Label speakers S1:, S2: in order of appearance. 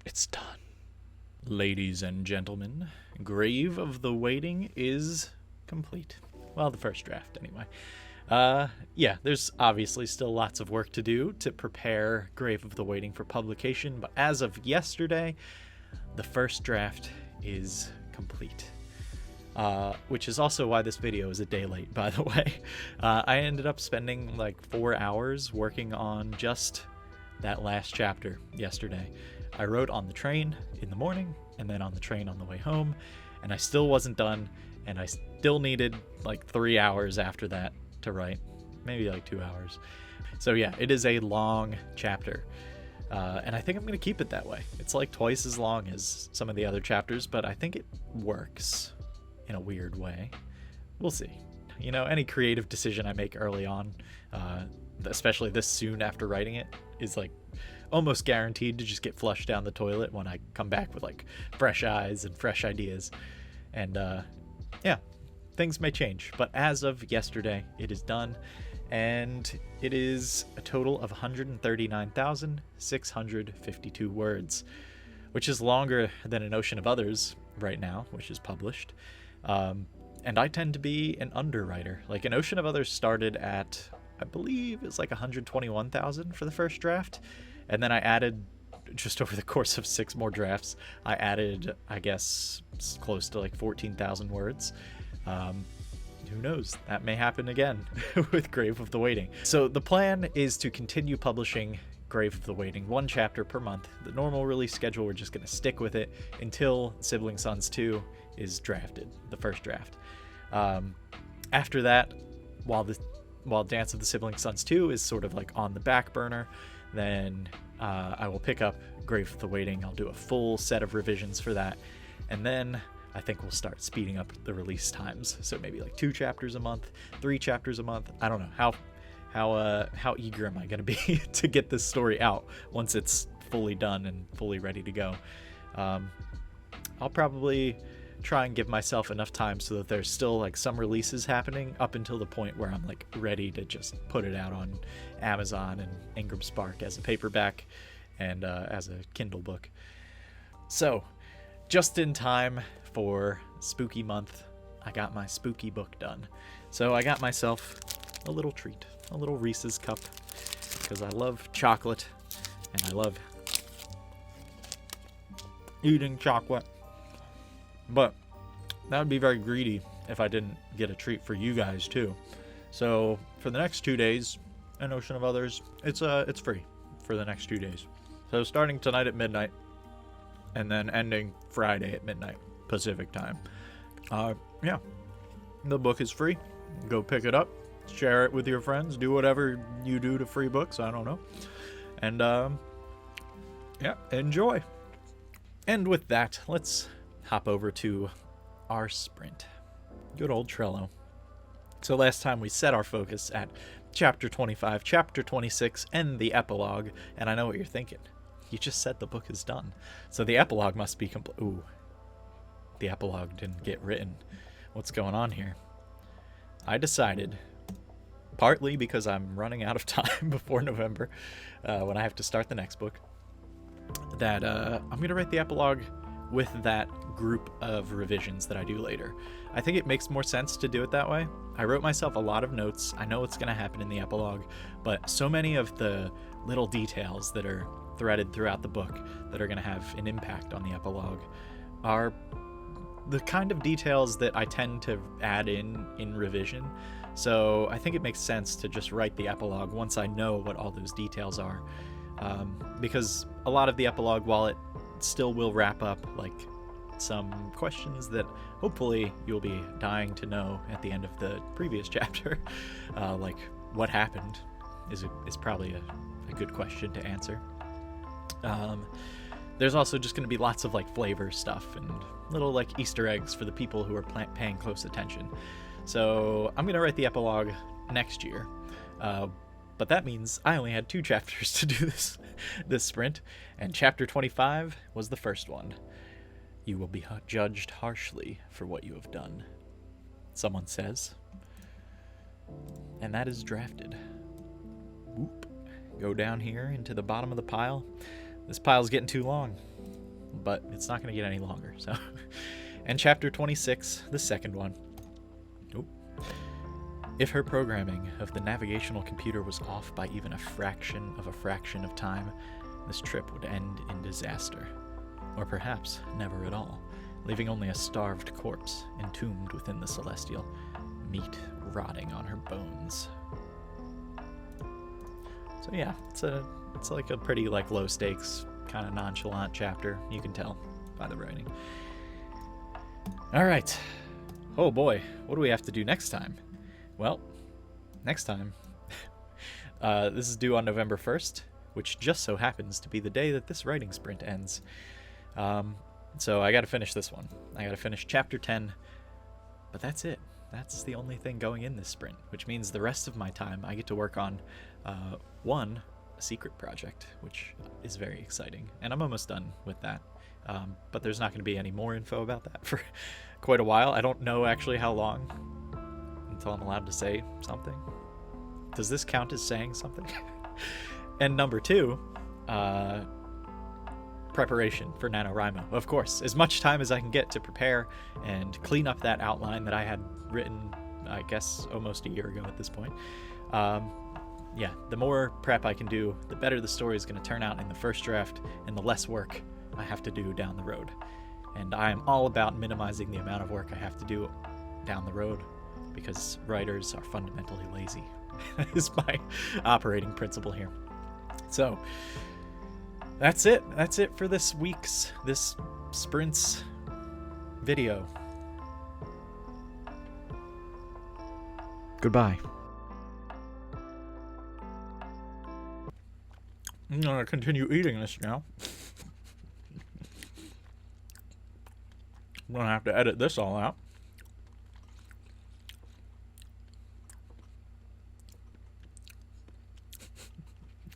S1: It's done. Ladies and gentlemen, Grave of the Waiting is complete. Well, the first draft, anyway. Yeah, there's obviously still lots of work to do to prepare Grave of the Waiting for publication, but as of yesterday, the first draft is complete. Which is also why this video is a day late, by the way. I ended up spending like 4 hours working on just that last chapter yesterday. I wrote on the train in the morning, and then on the train on the way home, and I still wasn't done, and I still needed like 3 hours after that to write, maybe like 2 hours. So yeah, it is a long chapter, and I think I'm going to keep it that way. It's like twice as long as some of the other chapters, but I think it works in a weird way. We'll see. You know, any creative decision I make early on, especially this soon after writing it, is like almost guaranteed to just get flushed down the toilet when I come back with like fresh eyes and fresh ideas. And yeah, things may change, but as of yesterday, it is done, and it is a total of 139,652 words, which is longer than An Ocean of Others right now, which is published. And I tend to be an underwriter. Like, An Ocean of Others started at, I believe it's like 121,000 for the first draft, and then I added, just over the course of 6 more drafts, I added, I guess, close to like 14,000 words. Who knows? That may happen again with Grave of the Waiting. So the plan is to continue publishing Grave of the Waiting, 1 chapter per month. The normal release schedule, we're just going to stick with it until Sibling Sons 2 is drafted, the first draft. After that, while Dance of the Sibling Sons 2 is sort of like on the back burner, then I will pick up Grave of the Waiting. I'll do a full set of revisions for that, and then I think we'll start speeding up the release times. So maybe like 2 chapters a month, 3 chapters a month. I don't know how eager am I going to be to get this story out once it's fully done and fully ready to go. I'll probably try and give myself enough time so that there's still like some releases happening up until the point where I'm like ready to just put it out on Amazon and Ingram Spark as a paperback and as a Kindle book. So just in time for spooky month, I got my spooky book done. So I got myself a little treat, a little Reese's cup, because I love chocolate and I love eating chocolate. But that would be very greedy if I didn't get a treat for you guys too. So for the next 2 days, An Ocean of Others, it's free for the next 2 days. So starting tonight at midnight, and then ending Friday at midnight Pacific time. Yeah, the book is free. Go pick it up, share it with your friends, do whatever you do to free books. I don't know, and yeah, enjoy. And with that, let's hop over to our sprint. Good old Trello. So last time we set our focus at chapter 25, chapter 26, and the epilogue, and I know what you're thinking. You just said the book is done, so the epilogue must be complete. Ooh, the epilogue didn't get written. What's going on here? I decided, partly because I'm running out of time before November, when I have to start the next book, that I'm going to write the epilogue with that group of revisions that I do later. I think it makes more sense to do it that way. I wrote myself a lot of notes. I know what's going to happen in the epilogue, but so many of the little details that are threaded throughout the book that are going to have an impact on the epilogue are the kind of details that I tend to add in revision. So I think it makes sense to just write the epilogue once I know what all those details are, because a lot of the epilogue, while it still will wrap up like some questions that hopefully you'll be dying to know at the end of the previous chapter, like what happened is probably a good question to answer. There's also just going to be lots of like flavor stuff and little like Easter eggs for the people who are paying close attention. So I'm going to write the epilogue next year. But that means I only had 2 chapters to do this sprint, and chapter 25 was the first one. You will be judged harshly for what you have done, someone says. And that is drafted. Whoop. Go down here into the bottom of the pile. This pile's getting too long. but it's not going to get any longer. So, and chapter 26, the second one. Oop. If her programming of the navigational computer was off by even a fraction of time, this trip would end in disaster. Or perhaps never at all, leaving only a starved corpse entombed within the Celestial, meat rotting on her bones. So yeah, it's like a pretty like low stakes, kind of nonchalant chapter. You can tell by the writing. All right. Oh boy, what do we have to do next time? Well, next time, this is due on November 1st, which just so happens to be the day that this writing sprint ends. So I got to finish this one. I got to finish chapter 10, but that's it. That's the only thing going in this sprint, which means the rest of my time I get to work on, a secret project, which is very exciting, and I'm almost done with that. But there's not going to be any more info about that for quite a while. I don't know actually how long until I'm allowed to say something. Does this count as saying something? And number 2, preparation for NaNoWriMo. Of course, as much time as I can get to prepare and clean up that outline that I had written, I guess, almost a year ago at this point. Yeah, the more prep I can do, the better the story is going to turn out in the first draft, and the less work I have to do down the road. And I am all about minimizing the amount of work I have to do down the road, because writers are fundamentally lazy. That is my operating principle here. So that's it. That's it for this sprints video. Goodbye. I'm gonna continue eating this now. I'm gonna have to edit this all out.